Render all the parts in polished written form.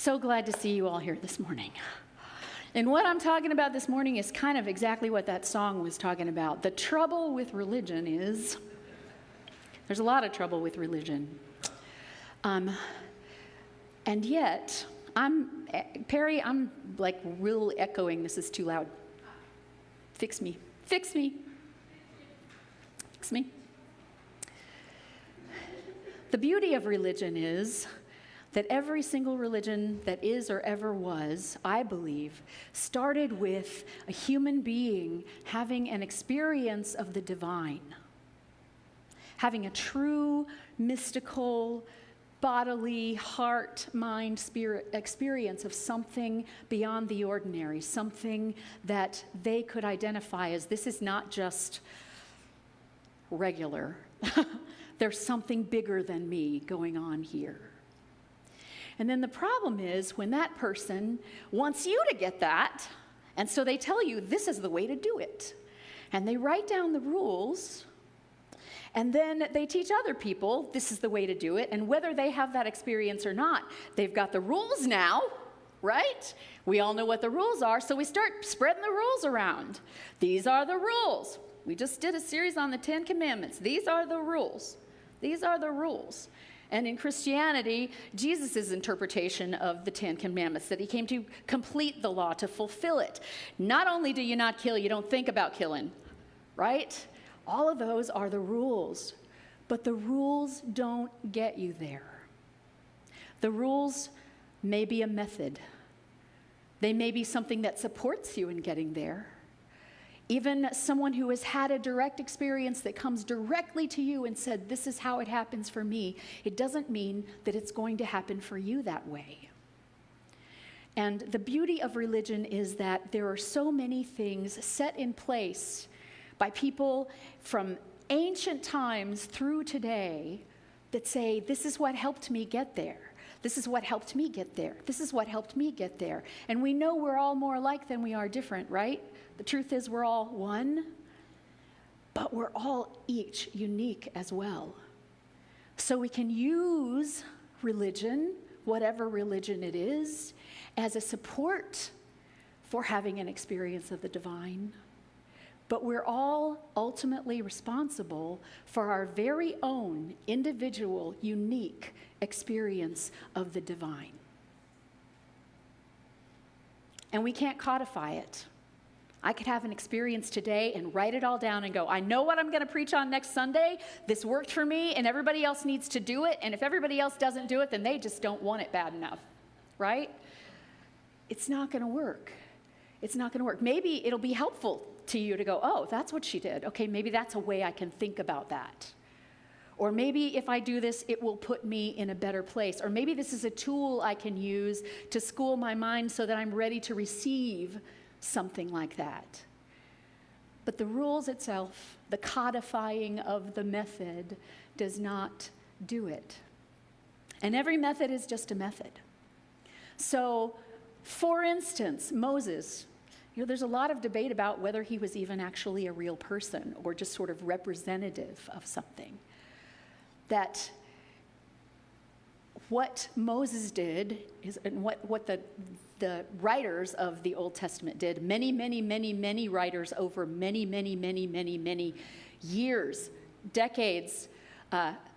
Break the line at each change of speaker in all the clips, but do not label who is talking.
So glad to see you all here this morning. And what I'm talking about this morning is kind of exactly what that song was talking about. The trouble with religion is, there's a lot of trouble with religion. And yet, Perry, I'm like real echoing. This is too loud. Fix me. Fix me. Fix me. The beauty of religion is that every single religion that is or ever was, I believe, started with a human being having an experience of the divine, having a true, mystical, bodily, heart, mind, spirit experience of something beyond the ordinary, something that they could identify as this is not just regular. There's something bigger than me going on here. And then the problem is when that person wants you to get that, and so they tell you this is the way to do it. And they write down the rules, and then they teach other people this is the way to do it, and whether they have that experience or not, they've got the rules now, right? We all know what the rules are, so we start spreading the rules around. These are the rules. We just did a series on the 10 Commandments. These are the rules. These are the rules. And in Christianity, Jesus' interpretation of the 10 Commandments, that he came to complete the law, to fulfill it. Not only do you not kill, you don't think about killing, right? All of those are the rules. But the rules don't get you there. The rules may be a method. They may be something that supports you in getting there. Even someone who has had a direct experience that comes directly to you and said, this is how it happens for me, it doesn't mean that it's going to happen for you that way. And the beauty of religion is that there are so many things set in place by people from ancient times through today that say, this is what helped me get there. This is what helped me get there. This is what helped me get there. And we know we're all more alike than we are different, right? The truth is we're all one, but we're all each unique as well. So we can use religion, whatever religion it is, as a support for having an experience of the divine. But we're all ultimately responsible for our very own individual, unique experience of the divine. And we can't codify it. I could have an experience today and write it all down and go, I know what I'm going to preach on next Sunday. This worked for me, and everybody else needs to do it. And if everybody else doesn't do it, then they just don't want it bad enough, right? It's not going to work. It's not going to work. Maybe it'll be helpful to you to go, oh, that's what she did. Okay, maybe that's a way I can think about that. Or maybe if I do this, it will put me in a better place. Or maybe this is a tool I can use to school my mind so that I'm ready to receive something like that. But the rules itself, the codifying of the method, does not do it. And every method is just a method. So, for instance, Moses, there's a lot of debate about whether he was even actually a real person or just sort of representative of something. That what Moses did is, and what the writers of the Old Testament did, many writers over many years, decades,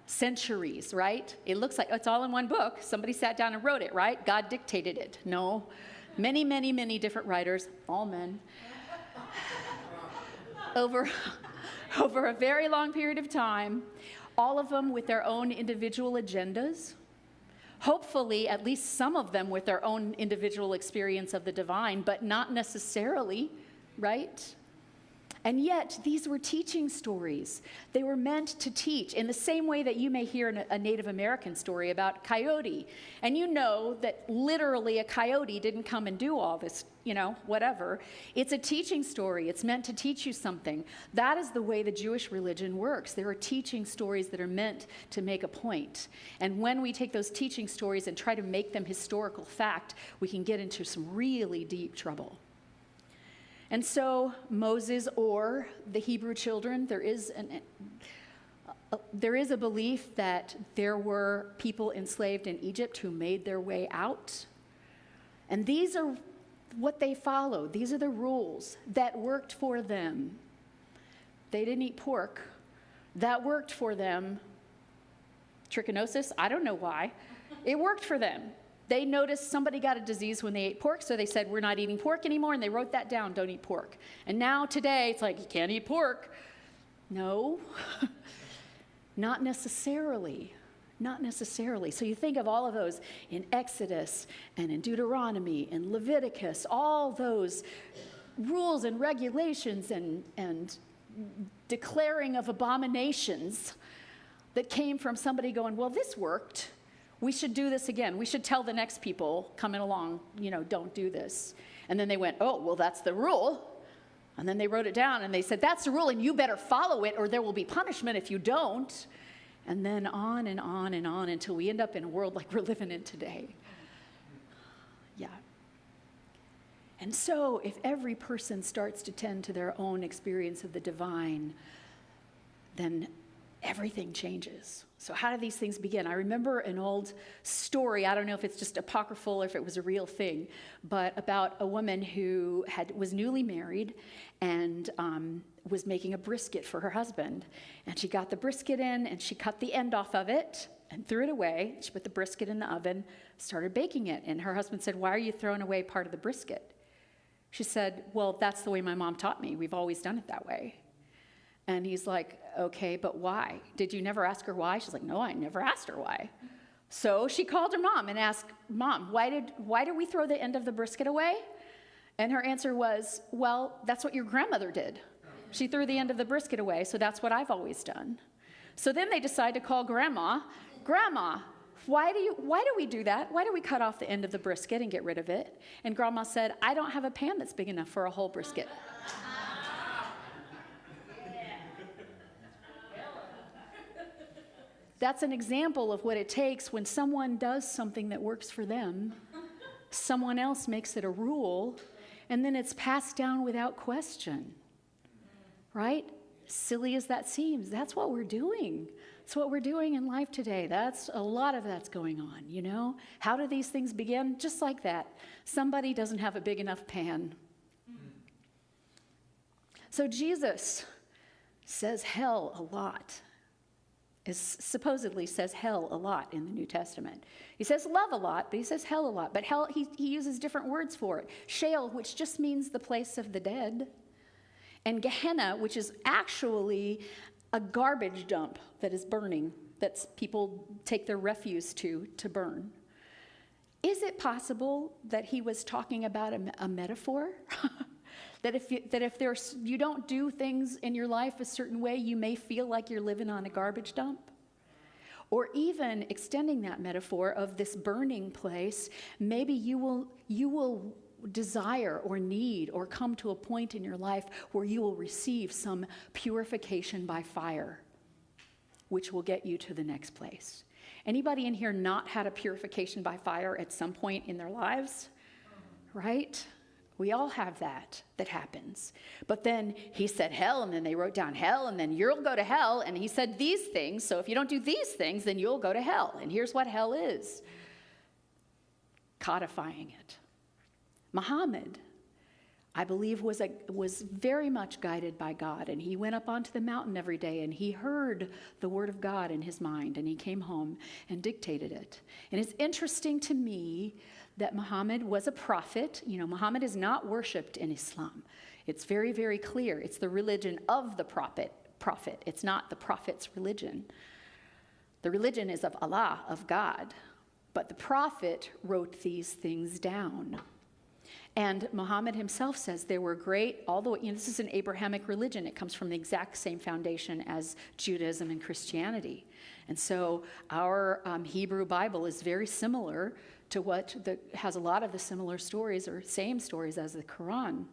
centuries, right? It looks like it's all in one book. Somebody sat down and wrote it, right? God dictated it. No. Many different writers, all men, over a very long period of time, all of them with their own individual agendas, hopefully at least some of them with their own individual experience of the divine, but not necessarily, right? And yet, these were teaching stories. They were meant to teach in the same way that you may hear a Native American story about coyote. And you know that literally a coyote didn't come and do all this, whatever. It's a teaching story. It's meant to teach you something. That is the way the Jewish religion works. There are teaching stories that are meant to make a point. And when we take those teaching stories and try to make them historical fact, we can get into some really deep trouble. And so Moses or the Hebrew children, there is a belief that there were people enslaved in Egypt who made their way out And these are what they followed. These are the rules that worked for them. They didn't eat pork. That worked for them. Trichinosis, I don't know why. It worked for them. They noticed somebody got a disease when they ate pork, so they said, we're not eating pork anymore, and they wrote that down, don't eat pork. And now today, it's like, you can't eat pork. No, not necessarily. Not necessarily. So you think of all of those in Exodus and in Deuteronomy and Leviticus, all those rules and regulations and declaring of abominations that came from somebody going, well, this worked. We should do this again. We should tell the next people coming along, don't do this. And then they went, oh, well, that's the rule. And then they wrote it down and they said, that's the rule and you better follow it or there will be punishment if you don't. And then on and on and on until we end up in a world like we're living in today. Yeah. And so if every person starts to tend to their own experience of the divine, then everything changes. So how do these things begin? I remember an old story, I don't know if it's just apocryphal or if it was a real thing, but about a woman who was newly married and was making a brisket for her husband. And she got the brisket in and she cut the end off of it and threw it away. She put the brisket in the oven, started baking it. And her husband said, why are you throwing away part of the brisket? She said, well, that's the way my mom taught me. We've always done it that way. And he's like, okay, but why? Did you never ask her why? She's like, no, I never asked her why. So she called her mom and asked, Mom, why did we throw the end of the brisket away? And her answer was, well, that's what your grandmother did. She threw the end of the brisket away, so that's what I've always done. So then they decide to call Grandma. Grandma, why do we do that? Why do we cut off the end of the brisket and get rid of it? And Grandma said, I don't have a pan that's big enough for a whole brisket. That's an example of what it takes when someone does something that works for them, someone else makes it a rule, and then it's passed down without question, right? Silly as that seems, that's what we're doing. That's what we're doing in life today. A lot of that's going on, How do these things begin? Just like that. Somebody doesn't have a big enough pan. So Jesus says hell a lot. Supposedly says hell a lot in the New Testament. He says love a lot, but he says hell a lot. But hell, he uses different words for it. Sheol, which just means the place of the dead. And Gehenna, which is actually a garbage dump that is burning, that people take their refuse to burn. Is it possible that he was talking about a metaphor? That if you don't do things in your life a certain way, you may feel like you're living on a garbage dump? Or even extending that metaphor of this burning place, maybe you will desire or need or come to a point in your life where you will receive some purification by fire, which will get you to the next place. Anybody in here not had a purification by fire at some point in their lives? Right? We all have that happens. But then he said hell, and then they wrote down hell, and then you'll go to hell, and he said these things, so if you don't do these things, then you'll go to hell. And here's what hell is. Codifying it. Muhammad, I believe, was very much guided by God, and he went up onto the mountain every day, and he heard the word of God in his mind, and he came home and dictated it. And it's interesting to me that Muhammad was a prophet. Muhammad is not worshipped in Islam. It's very, very clear. It's the religion of the prophet. It's not the prophet's religion. The religion is of Allah, of God. But the prophet wrote these things down. And Muhammad himself says there were great, this is an Abrahamic religion. It comes from the exact same foundation as Judaism and Christianity. And so our Hebrew Bible is very similar to has a lot of the similar stories or same stories as the Quran.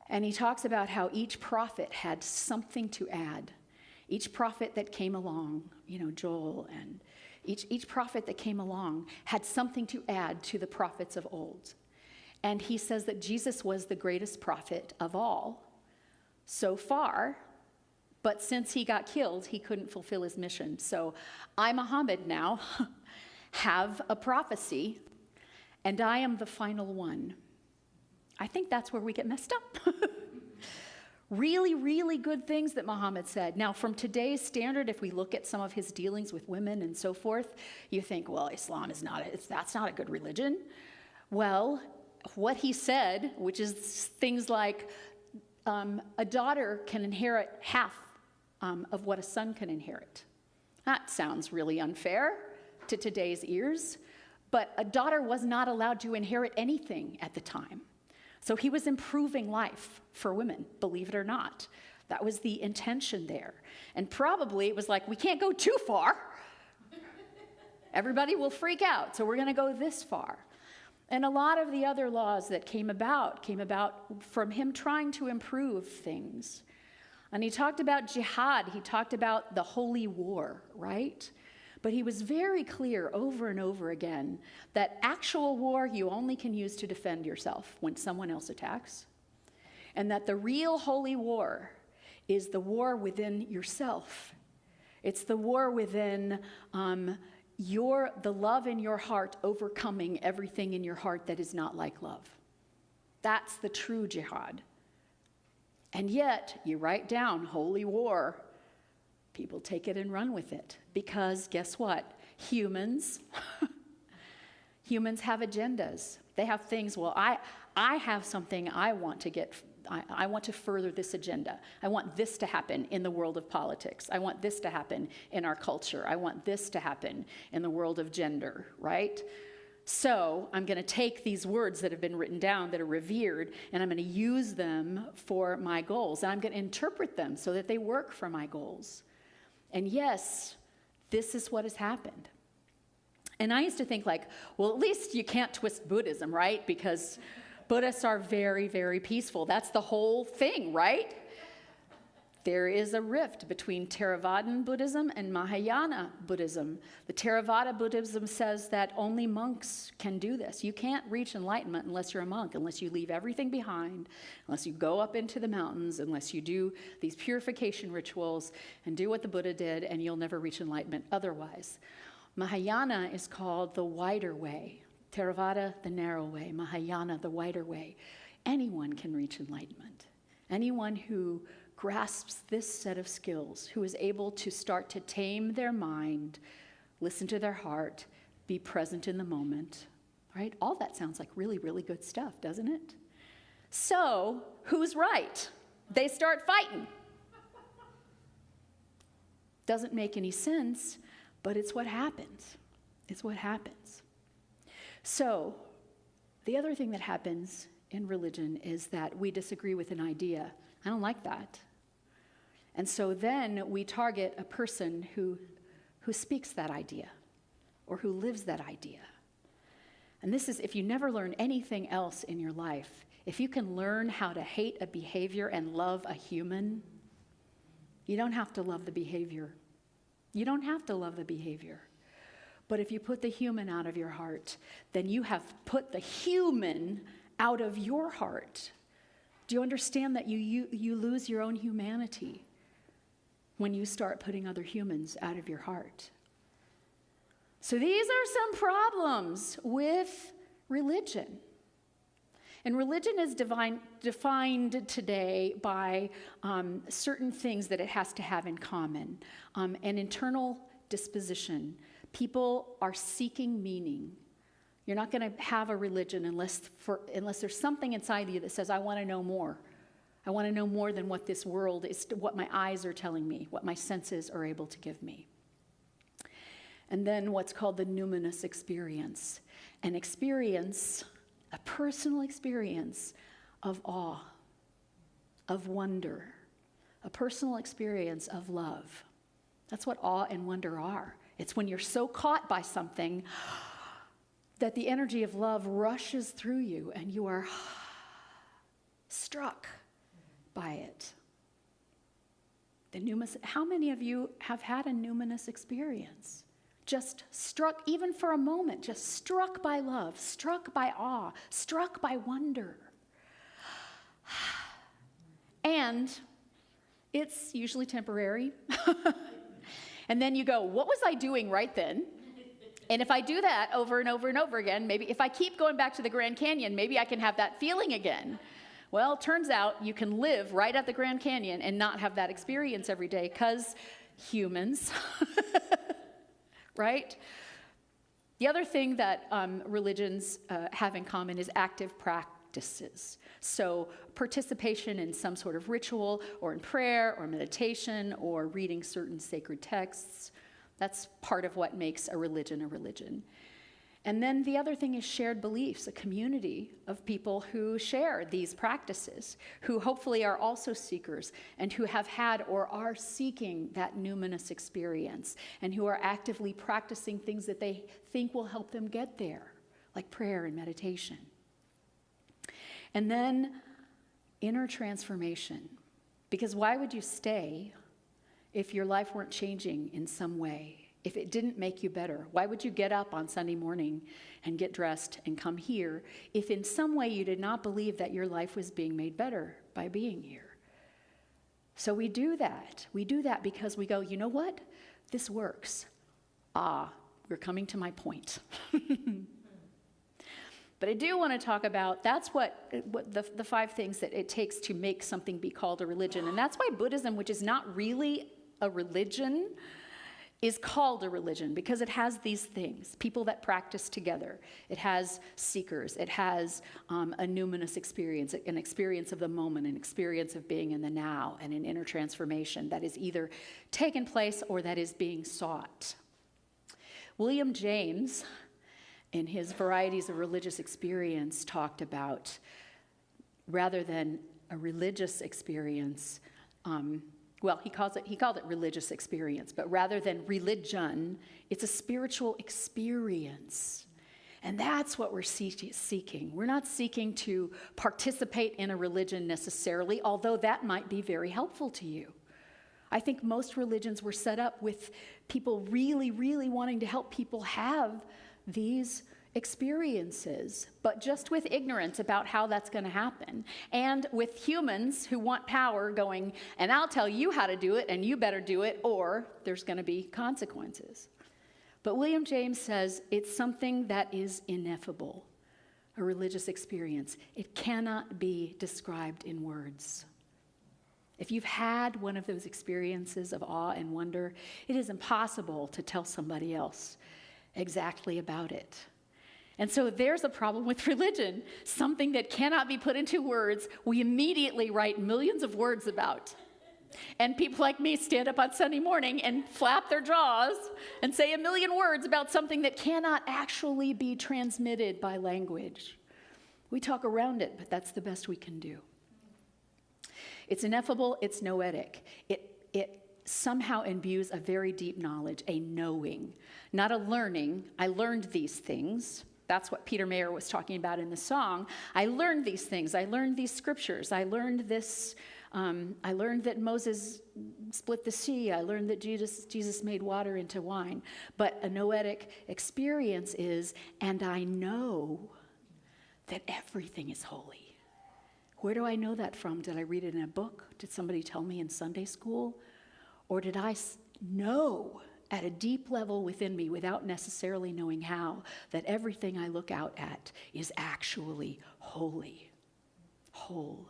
And he talks about how each prophet had something to add. Each prophet that came along, Joel, and each prophet that came along had something to add to the prophets of old. And he says that Jesus was the greatest prophet of all so far, but since he got killed, he couldn't fulfill his mission. So I, Muhammad, now have a prophecy, and I am the final one. I think that's where we get messed up. Really, really good things that Muhammad said. Now, from today's standard, if we look at some of his dealings with women and so forth, you think, well, Islam is that's not a good religion. Well, what he said, which is things like a daughter can inherit half of what a son can inherit. That sounds really unfair to today's ears, but a daughter was not allowed to inherit anything at the time. So he was improving life for women, believe it or not. That was the intention there. And probably it was like, we can't go too far. Everybody will freak out, so we're going to go this far. And a lot of the other laws that came about from him trying to improve things. And he talked about jihad. He talked about the holy war, right? But he was very clear over and over again that actual war you only can use to defend yourself when someone else attacks. And that the real holy war is the war within yourself. It's the war within the love in your heart overcoming everything in your heart that is not like love. That's the true jihad. And yet, you write down holy war, people take it and run with it. Because guess what? Humans have agendas. They have things, well, I have something I want to get. I want to further this agenda. I want this to happen in the world of politics. I want this to happen in our culture. I want this to happen in the world of gender, right? So I'm going to take these words that have been written down that are revered, and I'm going to use them for my goals. And I'm going to interpret them so that they work for my goals. And yes, this is what has happened. And I used to think like, well, at least you can't twist Buddhism, right? Because Buddhists are very, very peaceful. That's the whole thing, right? There is a rift between Theravadan Buddhism and Mahayana Buddhism. The Theravada Buddhism says that only monks can do this. You can't reach enlightenment unless you're a monk, unless you leave everything behind, unless you go up into the mountains, unless you do these purification rituals and do what the Buddha did, and you'll never reach enlightenment otherwise. Mahayana is called the wider way. Theravada, the narrow way. Mahayana, the wider way. Anyone can reach enlightenment. Anyone who grasps this set of skills, who is able to start to tame their mind, listen to their heart, be present in the moment, right? All that sounds like really, really good stuff, doesn't it? So, who's right? They start fighting. Doesn't make any sense, but it's what happens. It's what happens. So, the other thing that happens in religion is that we disagree with an idea. I don't like that. And so then we target a person who speaks that idea or who lives that idea. And this is, if you never learn anything else in your life, if you can learn how to hate a behavior and love a human, you don't have to love the behavior. You don't have to love the behavior. But if you put the human out of your heart, then you have put the human out of your heart. Do you understand that you lose your own humanity when you start putting other humans out of your heart? So these are some problems with religion. And religion is defined today by certain things that it has to have in common. An internal disposition. People are seeking meaning. You're not going to have a religion unless there's something inside you that says, I want to know more. I want to know more than what this world is, what my eyes are telling me, what my senses are able to give me. And then what's called the numinous experience. An experience, a personal experience of awe, of wonder, a personal experience of love. That's what awe and wonder are. It's when you're so caught by something that the energy of love rushes through you and you are struck by it. How many of you have had a numinous experience? Just struck, even for a moment, just struck by love, struck by awe, struck by wonder. And it's usually temporary. And then you go, what was I doing right then? And if I do that over and over and over again, maybe if I keep going back to the Grand Canyon, maybe I can have that feeling again. Well, turns out you can live right at the Grand Canyon and not have that experience every day because humans, right? The other thing that religions have in common is active practices. So participation in some sort of ritual or in prayer or meditation or reading certain sacred texts. That's part of what makes a religion a religion. And then the other thing is shared beliefs, a community of people who share these practices, who hopefully are also seekers and who have had or are seeking that numinous experience and who are actively practicing things that they think will help them get there, like prayer and meditation. And then inner transformation, because why would you stay if your life weren't changing in some way? If it didn't make you better, why would you get up on Sunday morning and get dressed and come here if in some way you did not believe that your life was being made better by being here? So we do that. We do that because we go, you know what? This works. We're coming to my point. But I do want to talk about, that's what the 5 things that it takes to make something be called a religion. And that's why Buddhism, which is not really a religion, is called a religion, because it has these things, people that practice together. It has seekers. It has a numinous experience, an experience of the moment, an experience of being in the now, and an inner transformation that is either taken place or that is being sought. William James, in his Varieties of Religious Experience, talked about, rather than a religious experience, he called it religious experience, but rather than religion, it's a spiritual experience. And that's what we're seeking. We're not seeking to participate in a religion necessarily, although that might be very helpful to you. I think most religions were set up with people really, really wanting to help people have these experiences, but just with ignorance about how that's going to happen. And with humans who want power going, and I'll tell you how to do it, and you better do it, or there's going to be consequences. But William James says it's something that is ineffable, a religious experience. It cannot be described in words. If you've had one of those experiences of awe and wonder, it is impossible to tell somebody else exactly about it. And so there's a problem with religion, something that cannot be put into words, we immediately write millions of words about. And people like me stand up on Sunday morning and flap their jaws and say a million words about something that cannot actually be transmitted by language. We talk around it, but that's the best we can do. It's ineffable, it's noetic. It somehow imbues a very deep knowledge, a knowing, not a learning. I learned these things. That's what Peter Mayer was talking about in the song. I learned these things. I learned these scriptures. I learned this. I learned that Moses split the sea. I learned that Jesus made water into wine. But a noetic experience is, and I know that everything is holy. Where do I know that from? Did I read it in a book? Did somebody tell me in Sunday school? Or did I know at a deep level within me, without necessarily knowing how, that everything I look out at is actually holy, whole?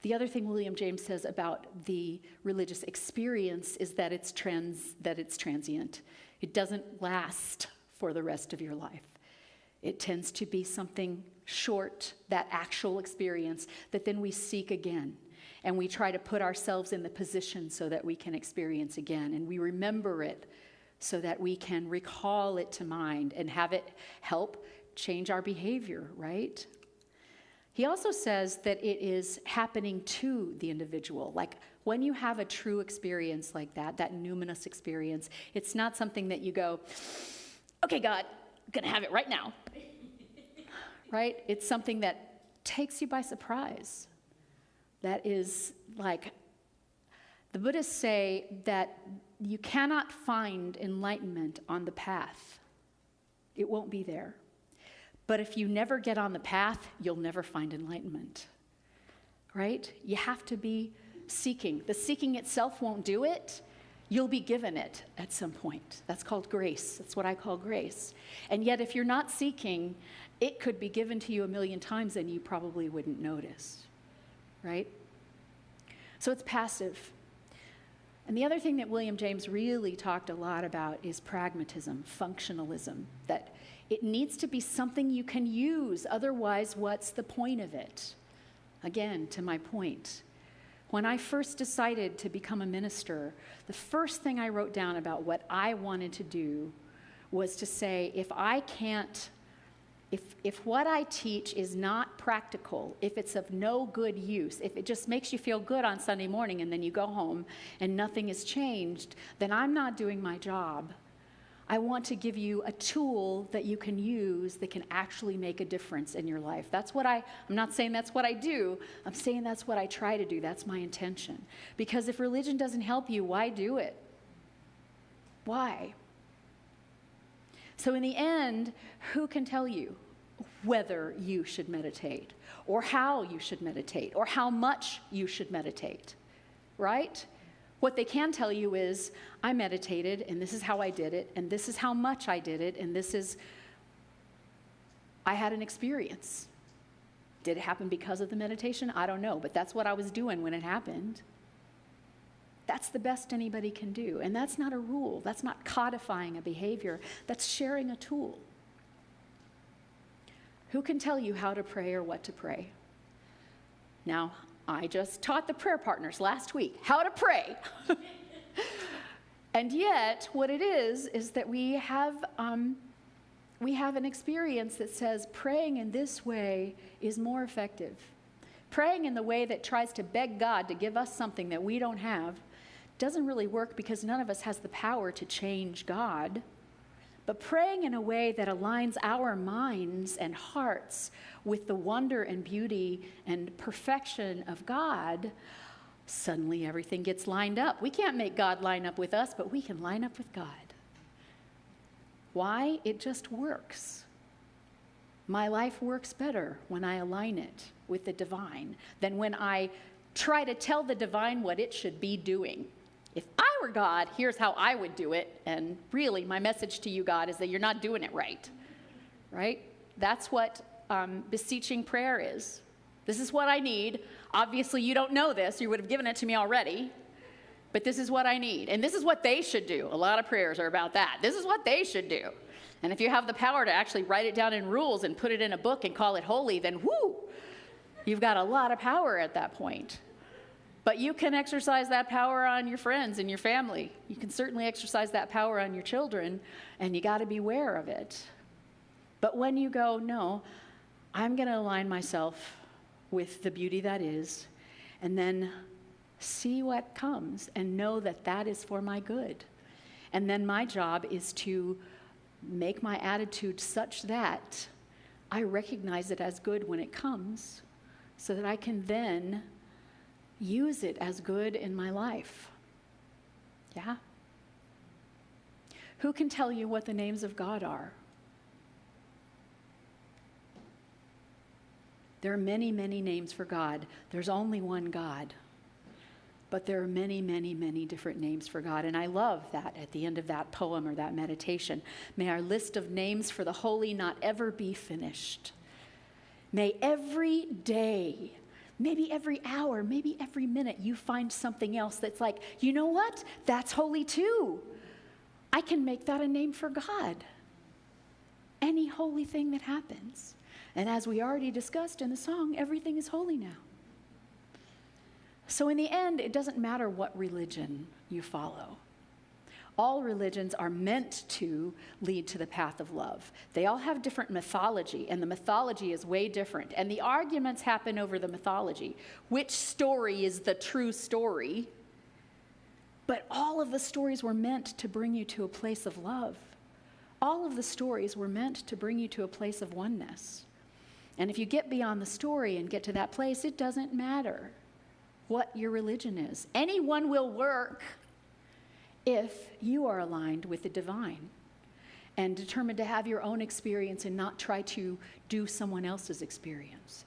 The other thing William James says about the religious experience is that it's transient. It doesn't last for the rest of your life. It tends to be something short, that actual experience, that then we seek again. And we try to put ourselves in the position so that we can experience again. And we remember it so that we can recall it to mind and have it help change our behavior, right? He also says that it is happening to the individual. Like when you have a true experience like that numinous experience, it's not something that you go, okay, God, I'm going to have it right now. Right? It's something that takes you by surprise. That is like, the Buddhists say that you cannot find enlightenment on the path. It won't be there. But if you never get on the path, you'll never find enlightenment. Right? You have to be seeking. The seeking itself won't do it. You'll be given it at some point. That's called grace. That's what I call grace. And yet, if you're not seeking, it could be given to you a million times and you probably wouldn't notice, right? So it's passive. And the other thing that William James really talked a lot about is pragmatism, functionalism, that it needs to be something you can use. Otherwise, what's the point of it? Again, to my point. When I first decided to become a minister, the first thing I wrote down about what I wanted to do was to say, if what I teach is not practical, if it's of no good use, if it just makes you feel good on Sunday morning and then you go home and nothing has changed, then I'm not doing my job. I want to give you a tool that you can use that can actually make a difference in your life. That's what I'm not saying that's what I do. I'm saying that's what I try to do. That's my intention. Because if religion doesn't help you, why do it? Why? So in the end, who can tell you whether you should meditate, or how you should meditate, or how much you should meditate, right? What they can tell you is, I meditated, and this is how I did it, and this is how much I did it, and I had an experience. Did it happen because of the meditation? I don't know, but that's what I was doing when it happened. That's the best anybody can do, and that's not a rule. That's not codifying a behavior. That's sharing a tool. Who can tell you how to pray or what to pray? Now, I just taught the prayer partners last week how to pray. And yet, what it is that we have an experience that says praying in this way is more effective. Praying in the way that tries to beg God to give us something that we don't have doesn't really work because none of us has the power to change God. But praying in a way that aligns our minds and hearts with the wonder and beauty and perfection of God, suddenly everything gets lined up. We can't make God line up with us, but we can line up with God. Why? It just works. My life works better when I align it with the divine than when I try to tell the divine what it should be doing. If I were God, here's how I would do it, and really my message to you, God, is that you're not doing it right? That's what beseeching prayer is. This is what I need. Obviously, you don't know this. You would have given it to me already. But this is what I need. And this is what they should do. A lot of prayers are about that. This is what they should do. And if you have the power to actually write it down in rules and put it in a book and call it holy, then whoo, you've got a lot of power at that point. But you can exercise that power on your friends and your family. You can certainly exercise that power on your children, and you got to be aware of it. But when you go, no, I'm going to align myself with the beauty that is, and then see what comes and know that that is for my good. And then my job is to make my attitude such that I recognize it as good when it comes, so that I can then use it as good in my life. Yeah? Who can tell you what the names of God are? There are many, many names for God. There's only one God. But there are many, many, many different names for God. And I love that at the end of that poem or that meditation. May our list of names for the holy not ever be finished. May every day, maybe every hour, maybe every minute, you find something else that's like, you know what? That's holy too. I can make that a name for God. Any holy thing that happens. And as we already discussed in the song, everything is holy now. So in the end, it doesn't matter what religion you follow. All religions are meant to lead to the path of love. They all have different mythology, and the mythology is way different. And the arguments happen over the mythology. Which story is the true story? But all of the stories were meant to bring you to a place of love. All of the stories were meant to bring you to a place of oneness. And if you get beyond the story and get to that place, it doesn't matter what your religion is. Anyone will work if you are aligned with the divine and determined to have your own experience and not try to do someone else's experience.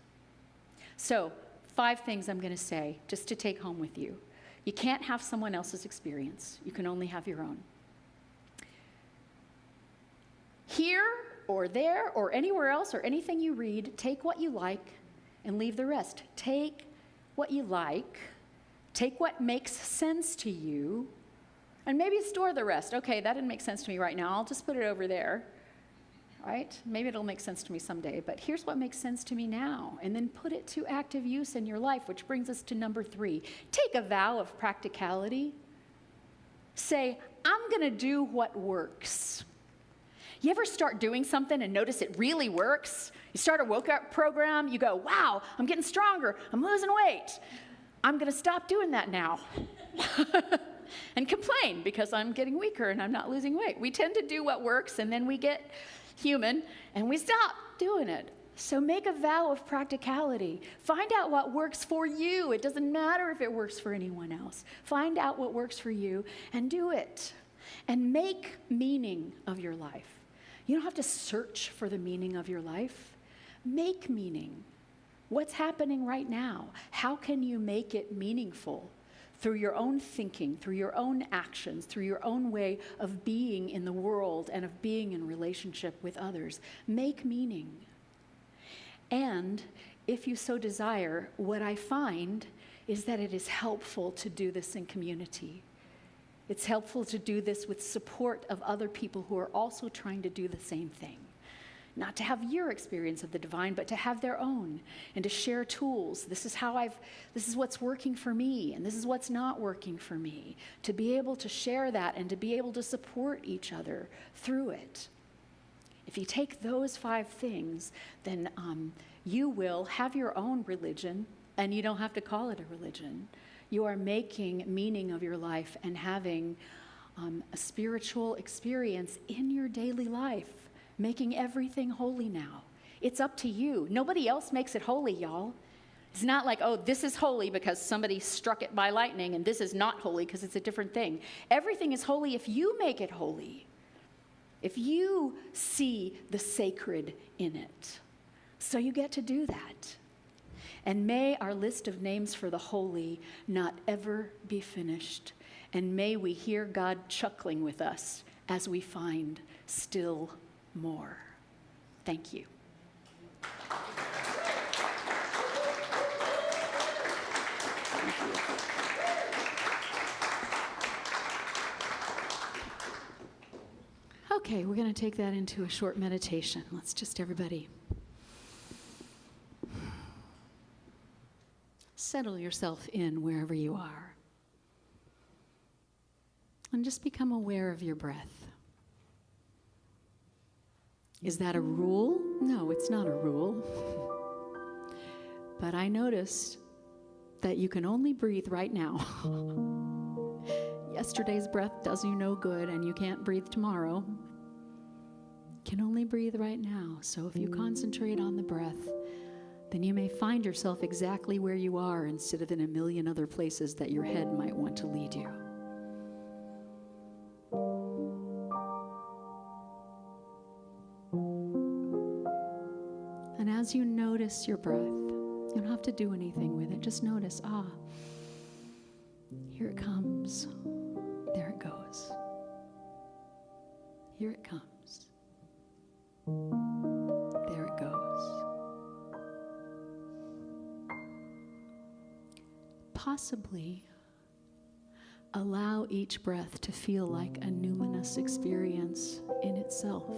So, 5 things I'm going to say just to take home with you. You can't have someone else's experience. You can only have your own. Here or there or anywhere else or anything you read, take what you like and leave the rest. Take what you like, take what makes sense to you, and maybe store the rest. Okay, that didn't make sense to me right now. I'll just put it over there, right? Maybe it'll make sense to me someday, but here's what makes sense to me now. And then put it to active use in your life, which brings us to number 3. Take a vow of practicality. Say, I'm going to do what works. You ever start doing something and notice it really works? You start a workout program, you go, wow, I'm getting stronger, I'm losing weight. I'm going to stop doing that now. And complain because I'm getting weaker and I'm not losing weight. We tend to do what works and then we get human and we stop doing it. So make a vow of practicality. Find out what works for you. It doesn't matter if it works for anyone else. Find out what works for you and do it. And make meaning of your life. You don't have to search for the meaning of your life. Make meaning. What's happening right now? How can you make it meaningful? Through your own thinking, through your own actions, through your own way of being in the world and of being in relationship with others. Make meaning. And if you so desire, what I find is that it is helpful to do this in community. It's helpful to do this with support of other people who are also trying to do the same thing. Not to have your experience of the divine, but to have their own and to share tools. This is what's working for me, and this is what's not working for me. To be able to share that and to be able to support each other through it. If you take those 5 things, then you will have your own religion, and you don't have to call it a religion. You are making meaning of your life and having a spiritual experience in your daily life. Making everything holy now. It's up to you. Nobody else makes it holy, y'all. It's not like, oh, this is holy because somebody struck it by lightning, and this is not holy because it's a different thing. Everything is holy if you make it holy. If you see the sacred in it. So you get to do that. And may our list of names for the holy not ever be finished. And may we hear God chuckling with us as we find still more. Thank you. Okay, we're going to take that into a short meditation. Let's just everybody settle yourself in wherever you are. And just become aware of your breath. Is that a rule? No, it's not a rule. But I noticed that you can only breathe right now. Yesterday's breath does you no good, and you can't breathe tomorrow. You can only breathe right now. So if you concentrate on the breath, then you may find yourself exactly where you are instead of in a million other places that your head might want to lead you. And as you notice your breath, you don't have to do anything with it. Just notice, here it comes. There it goes. Here it comes. There it goes. Possibly allow each breath to feel like a numinous experience in itself.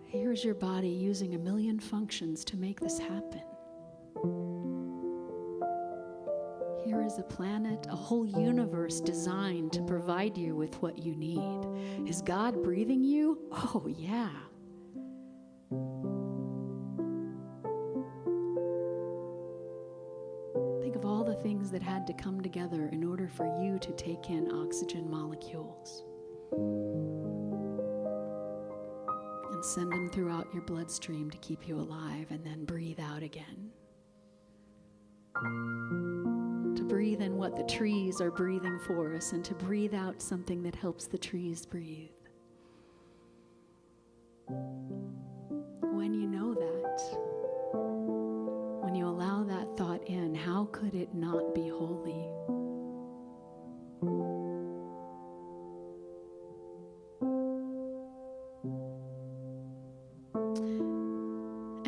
Here's your body using a million functions to make this happen. Here is a planet, a whole universe designed to provide you with what you need. Is God breathing you? Oh, yeah. Think of all the things that had to come together in order for you to take in oxygen molecules. And send them throughout your bloodstream to keep you alive, and then breathe out again. To breathe in what the trees are breathing for us, and to breathe out something that helps the trees breathe. When you know that, when you allow that thought in, how could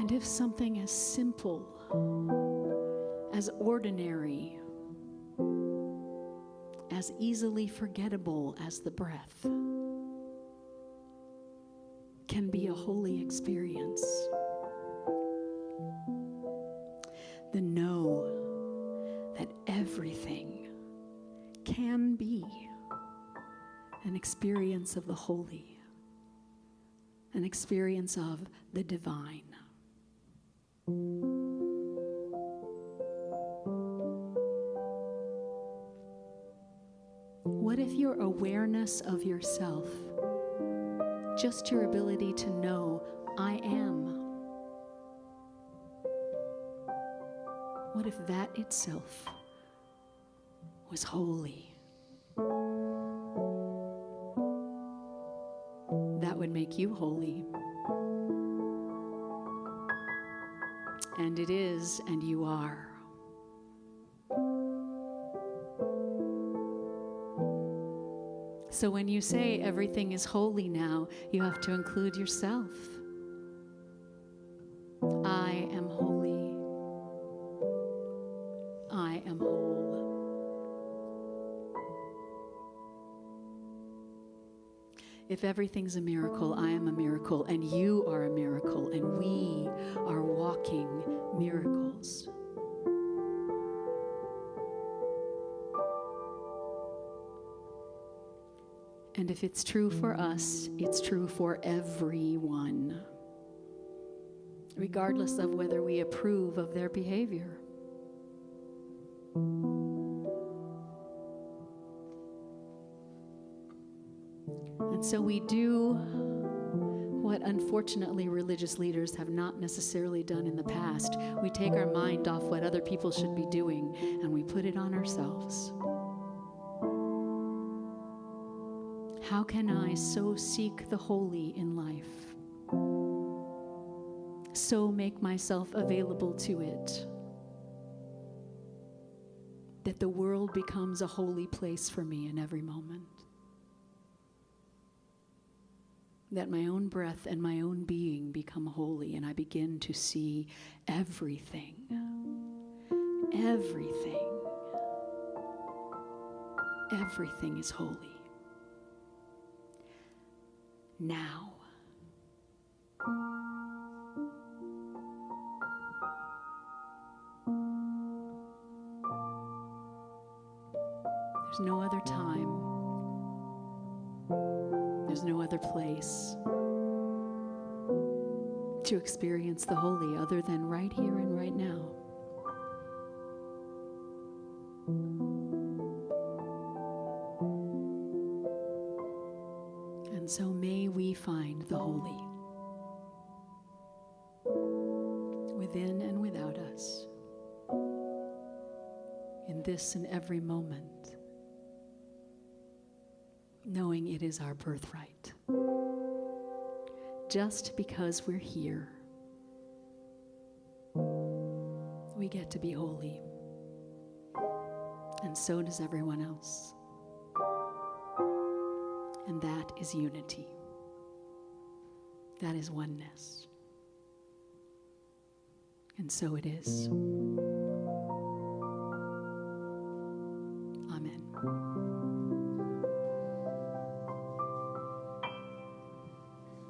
And if something as simple, as ordinary, as easily forgettable as the breath can be a holy experience, then know that everything can be an experience of the holy, an experience of the divine. What if your awareness of yourself, just your ability to know, I am, what if that itself was holy? That would make you holy. And it is, and you are. So when you say everything is holy now, you have to include yourself. I am holy. I am whole. If everything's a miracle, I am a miracle, and you are a miracle, and we are walking miracles. And if it's true for us, it's true for everyone, regardless of whether we approve of their behavior. And so we do what unfortunately religious leaders have not necessarily done in the past. We take our mind off what other people should be doing and we put it on ourselves. How can I so seek the holy in life, so make myself available to it, that the world becomes a holy place for me in every moment? That my own breath and my own being become holy, and I begin to see everything is holy. Now. There's no other time. There's no other place to experience the holy other than right here and right now. And so may we find the holy within and without us, in this and every moment, knowing it is our birthright. Just because we're here, we get to be holy, and so does everyone else. And that is unity. That is oneness. And so it is.